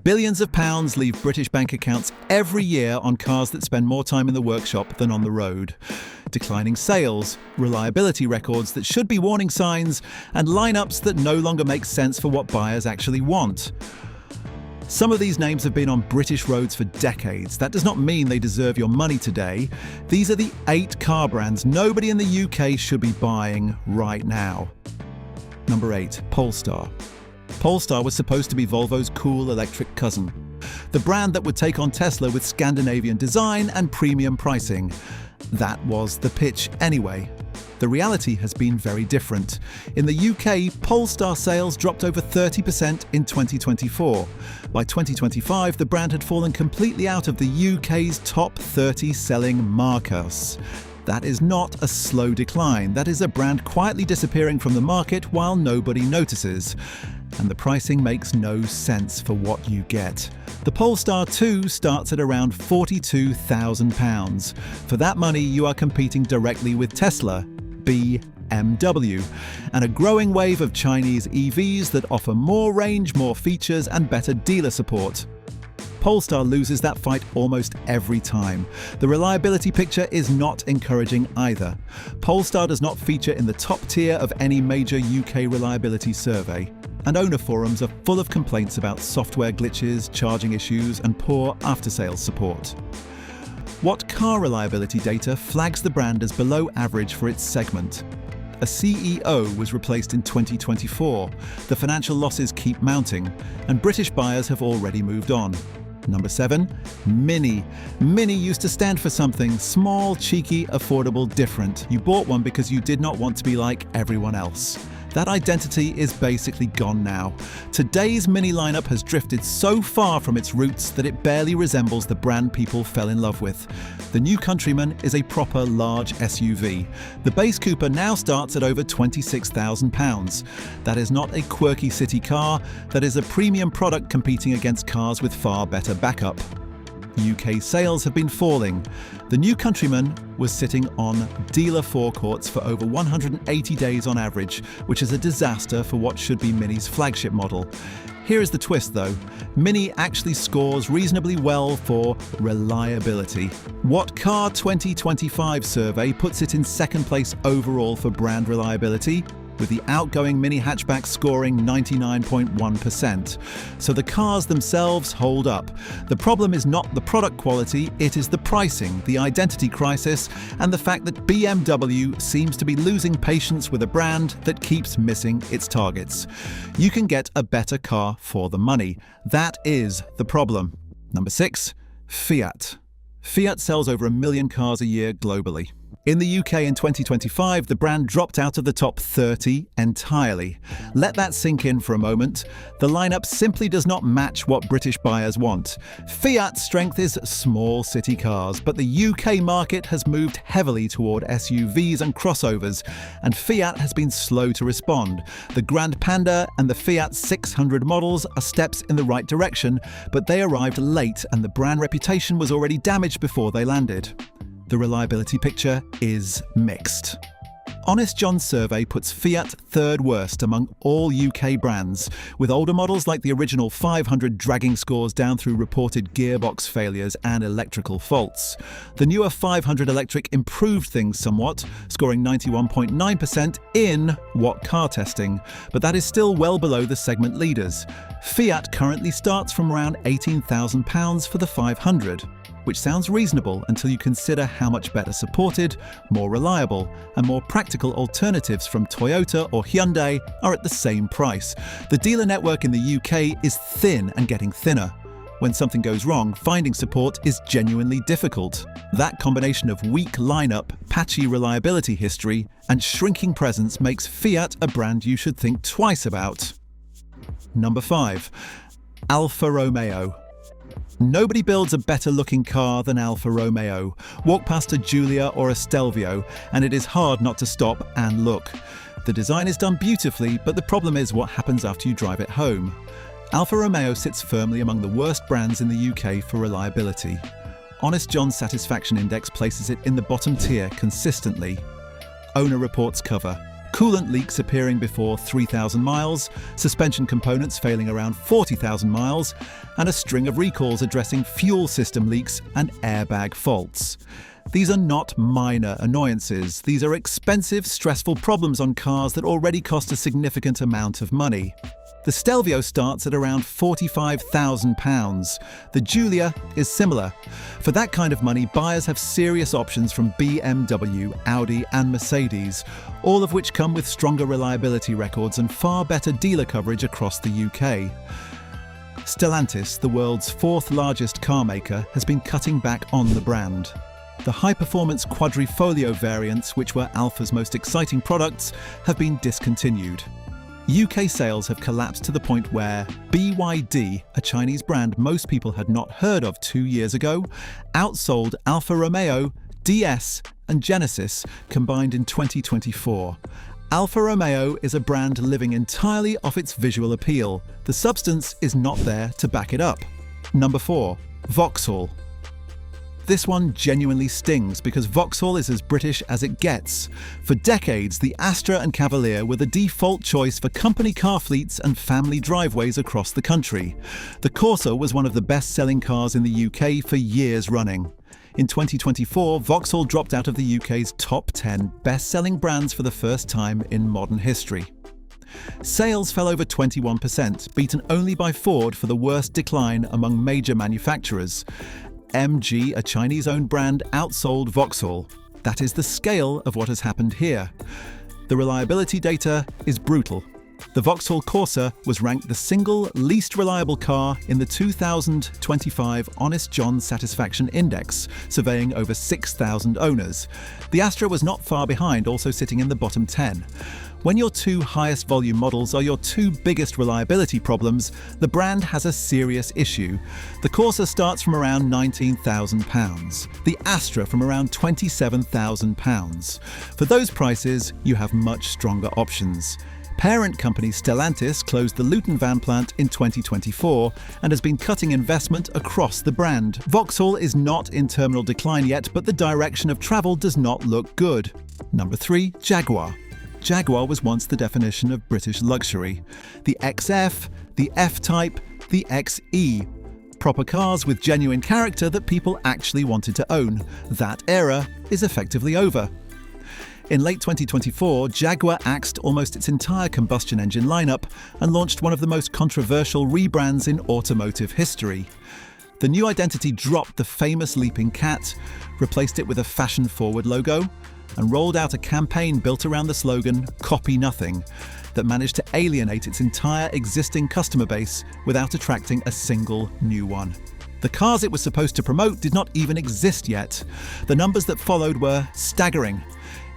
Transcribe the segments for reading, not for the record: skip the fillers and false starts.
Billions of pounds leave British bank accounts every year on cars that spend more time in the workshop than on the road. Declining sales, reliability records that should be warning signs, and lineups that no longer make sense for what buyers actually want. Some of these names have been on British roads for decades. That does not mean they deserve your money today. These are the 8 car brands nobody in the UK should be buying right now. Number 8. Polestar. Polestar was supposed to be Volvo's cool electric cousin. The brand that would take on Tesla with Scandinavian design and premium pricing. That was the pitch anyway. The reality has been very different. In the UK, Polestar sales dropped over 30% in 2024. By 2025, the brand had fallen completely out of the UK's top 30 selling markers. That is not a slow decline. That is a brand quietly disappearing from the market while nobody notices. And the pricing makes no sense for what you get. The Polestar 2 starts at around £42,000. For that money, you are competing directly with Tesla, BMW, and a growing wave of Chinese EVs that offer more range, more features, and better dealer support. Polestar loses that fight almost every time. The reliability picture is not encouraging either. Polestar does not feature in the top tier of any major UK reliability survey, and owner forums are full of complaints about software glitches, charging issues, and poor after-sales support. What car reliability data flags the brand as below average for its segment? A CEO was replaced in 2024. The financial losses keep mounting, and British buyers have already moved on. Number 7. Mini. Mini used to stand for something small, cheeky, affordable, different. You bought one because you did not want to be like everyone else. That identity is basically gone now. Today's Mini lineup has drifted so far from its roots that it barely resembles the brand people fell in love with. The new Countryman is a proper large SUV. The base Cooper now starts at over £26,000. That is not a quirky city car, that is a premium product competing against cars with far better backup. UK sales have been falling. The new Countryman was sitting on dealer forecourts for over 180 days on average, which is a disaster for what should be Mini's flagship model. Here is the twist though. Mini actually scores reasonably well for reliability. What Car 2025 survey puts it in second place overall for brand reliability, with the outgoing Mini hatchback scoring 99.1%. So the cars themselves hold up. The problem is not the product quality, it is the pricing, the identity crisis, and the fact that BMW seems to be losing patience with a brand that keeps missing its targets. You can get a better car for the money. That is the problem. Number 6. Fiat. Fiat sells over 1 million cars a year globally. In the UK in 2025, the brand dropped out of the top 30 entirely. Let that sink in for a moment. The lineup simply does not match what British buyers want. Fiat's strength is small city cars, but the UK market has moved heavily toward SUVs and crossovers, and Fiat has been slow to respond. The Grand Panda and the Fiat 600 models are steps in the right direction, but they arrived late and the brand reputation was already damaged before they landed. The reliability picture is mixed. Honest John's survey puts Fiat third worst among all UK brands, with older models like the original 500 dragging scores down through reported gearbox failures and electrical faults. The newer 500 electric improved things somewhat, scoring 91.9% in What Car testing, but that is still well below the segment leaders. Fiat currently starts from around £18,000 for the 500. Which sounds reasonable until you consider how much better supported, more reliable, and more practical alternatives from Toyota or Hyundai are at the same price. The dealer network in the UK is thin and getting thinner. When something goes wrong, finding support is genuinely difficult. That combination of weak lineup, patchy reliability history, and shrinking presence makes Fiat a brand you should think twice about. Number 5. Alfa Romeo. Nobody builds a better looking car than Alfa Romeo. Walk past a Giulia or a Stelvio, and it is hard not to stop and look. The design is done beautifully, but the problem is what happens after you drive it home. Alfa Romeo sits firmly among the worst brands in the UK for reliability. Honest John's Satisfaction Index places it in the bottom tier consistently. Owner reports cover. coolant leaks appearing before 3,000 miles, suspension components failing around 40,000 miles, and a string of recalls addressing fuel system leaks and airbag faults. These are not minor annoyances. These are expensive, stressful problems on cars that already cost a significant amount of money. The Stelvio starts at around £45,000. The Giulia is similar. For that kind of money, buyers have serious options from BMW, Audi and Mercedes, all of which come with stronger reliability records and far better dealer coverage across the UK. Stellantis, the world's fourth largest car maker, has been cutting back on the brand. The high-performance Quadrifoglio variants, which were Alfa's most exciting products, have been discontinued. UK sales have collapsed to the point where BYD, a Chinese brand most people had not heard of 2 years ago, outsold Alfa Romeo, DS and Genesis combined in 2024. Alfa Romeo is a brand living entirely off its visual appeal. The substance is not there to back it up. Number 4. Vauxhall. This one genuinely stings because Vauxhall is as British as it gets. For decades, the Astra and Cavalier were the default choice for company car fleets and family driveways across the country. The Corsa was one of the best-selling cars in the UK for years running. In 2024, Vauxhall dropped out of the UK's top 10 best-selling brands for the first time in modern history. Sales fell over 21%, beaten only by Ford for the worst decline among major manufacturers. MG, a Chinese-owned brand, outsold Vauxhall. That is the scale of what has happened here. The reliability data is brutal. The Vauxhall Corsa was ranked the single least reliable car in the 2025 Honest John Satisfaction Index, surveying over 6,000 owners. The Astra was not far behind, also sitting in the bottom 10. When your two highest volume models are your two biggest reliability problems, the brand has a serious issue. The Corsa starts from around £19,000, the Astra from around £27,000. For those prices, you have much stronger options. Parent company Stellantis closed the Luton van plant in 2024 and has been cutting investment across the brand. Vauxhall is not in terminal decline yet, but the direction of travel does not look good. Number 3. Jaguar. Jaguar was once the definition of British luxury. The XF, the F-Type, the XE. Proper cars with genuine character that people actually wanted to own. That era is effectively over. In late 2024, Jaguar axed almost its entire combustion engine lineup and launched one of the most controversial rebrands in automotive history. The new identity dropped the famous leaping cat, replaced it with a fashion-forward logo, and rolled out a campaign built around the slogan "Copy Nothing" that managed to alienate its entire existing customer base without attracting a single new one. The cars it was supposed to promote did not even exist yet. The numbers that followed were staggering.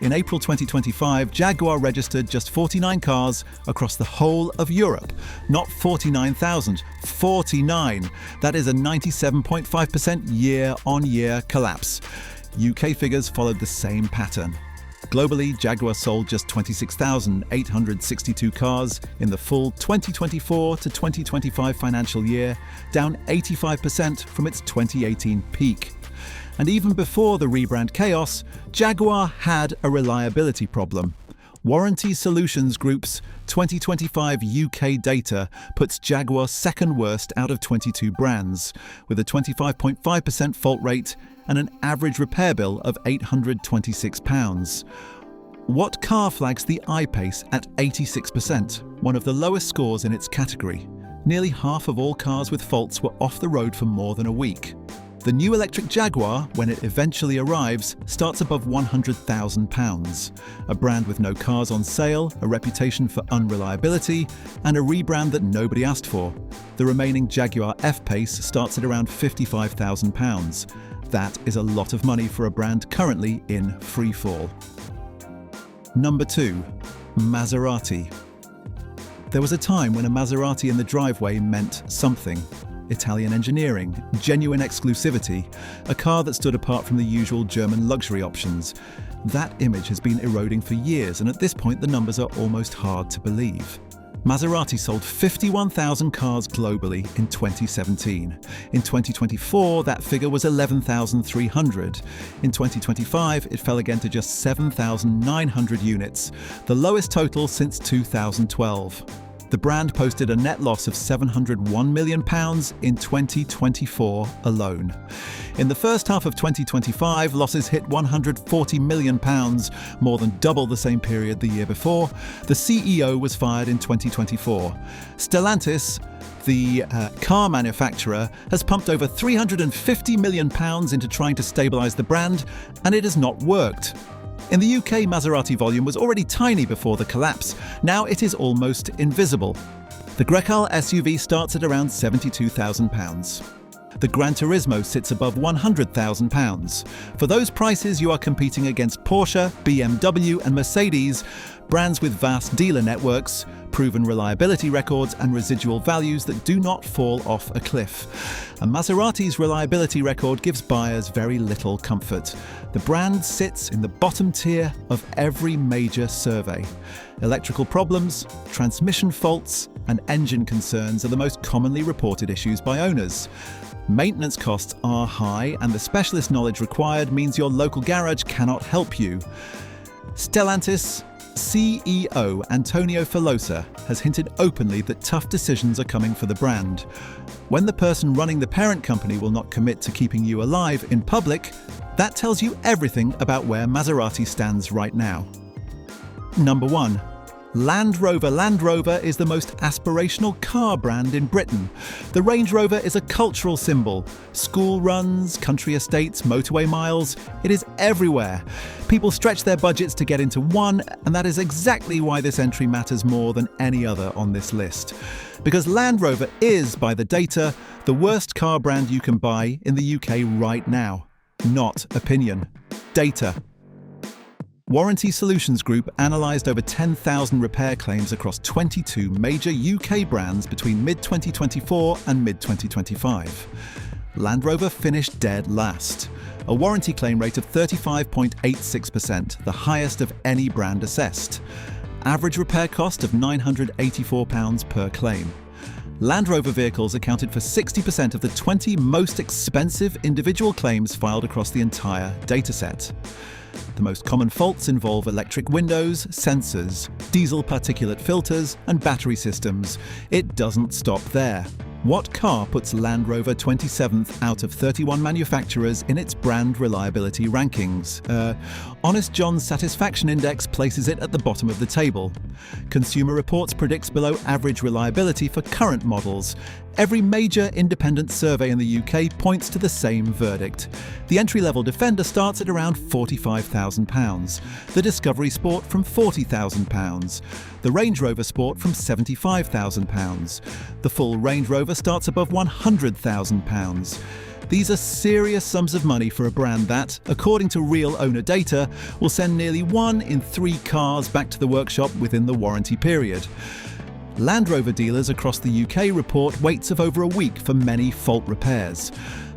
In April 2025, Jaguar registered just 49 cars across the whole of Europe. Not 49,000, 49. That is a 97.5% year-on-year collapse. UK figures followed the same pattern. Globally, Jaguar sold just 26,862 cars in the full 2024 to 2025 financial year, down 85% from its 2018 peak. And even before the rebrand chaos, Jaguar had a reliability problem. Warranty Solutions Group's 2025 UK data puts Jaguar second worst out of 22 brands, with a 25.5% fault rate and an average repair bill of £826. What car flags the I-Pace at 86%, one of the lowest scores in its category? Nearly half of all cars with faults were off the road for more than a week. The new electric Jaguar, when it eventually arrives, starts above £100,000. A brand with no cars on sale, a reputation for unreliability, and a rebrand that nobody asked for. The remaining Jaguar F-Pace starts at around £55,000. That is a lot of money for a brand currently in free fall. Number 2. Maserati. There was a time when a Maserati in the driveway meant something. Italian engineering, genuine exclusivity, a car that stood apart from the usual German luxury options. That image has been eroding for years, and at this point the numbers are almost hard to believe. Maserati sold 51,000 cars globally in 2017. In 2024, that figure was 11,300. In 2025, it fell again to just 7,900 units, the lowest total since 2012. The brand posted a net loss of £701 million in 2024 alone. In the first half of 2025, losses hit £140 million, more than double the same period the year before. The CEO was fired in 2024. Stellantis, the car manufacturer, has pumped over £350 million into trying to stabilise the brand, and it has not worked. In the UK, Maserati volume was already tiny before the collapse. Now it is almost invisible. The Grecale SUV starts at around £72,000. The Gran Turismo sits above £100,000. For those prices, you are competing against Porsche, BMW and Mercedes, brands with vast dealer networks, proven reliability records and residual values that do not fall off a cliff. And Maserati's reliability record gives buyers very little comfort. The brand sits in the bottom tier of every major survey. Electrical problems, transmission faults and engine concerns are the most commonly reported issues by owners. Maintenance costs are high, and the specialist knowledge required means your local garage cannot help you. Stellantis CEO Antonio Filosa has hinted openly that tough decisions are coming for the brand. When the person running the parent company will not commit to keeping you alive in public, that tells you everything about where Maserati stands right now. Number 1. Land Rover. Land Rover is the most aspirational car brand in Britain. The Range Rover is a cultural symbol. School runs, country estates, motorway miles, it is everywhere. People stretch their budgets to get into one, and that is exactly why this entry matters more than any other on this list. Because Land Rover is, by the data, the worst car brand you can buy in the UK right now. Not opinion. Data. Warranty Solutions Group analysed over 10,000 repair claims across 22 major UK brands between mid-2024 and mid-2025. Land Rover finished dead last, a warranty claim rate of 35.86%, the highest of any brand assessed. Average repair cost of £984 per claim. Land Rover vehicles accounted for 60% of the 20 most expensive individual claims filed across the entire dataset. The most common faults involve electric windows, sensors, diesel particulate filters, and battery systems. It doesn't stop there. What car puts Land Rover 27th out of 31 manufacturers in its brand reliability rankings? Honest John's Satisfaction Index places it at the bottom of the table. Consumer Reports predicts below average reliability for current models. Every major independent survey in the UK points to the same verdict. The entry-level Defender starts at around £45,000, the Discovery Sport from £40,000, the Range Rover Sport from £75,000. The full Range Rover starts above £100,000. These are serious sums of money for a brand that, according to real owner data, will send nearly 1 in 3 cars back to the workshop within the warranty period. Land Rover dealers across the UK report waits of over a week for many fault repairs.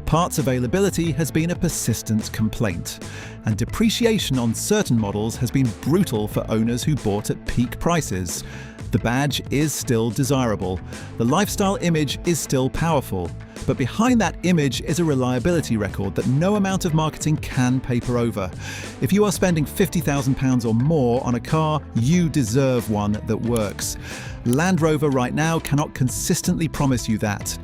Parts availability has been a persistent complaint, and depreciation on certain models has been brutal for owners who bought at peak prices. The badge is still desirable, the lifestyle image is still powerful, but behind that image is a reliability record that no amount of marketing can paper over. If you are spending £50,000 or more on a car, you deserve one that works. Land Rover right now cannot consistently promise you that.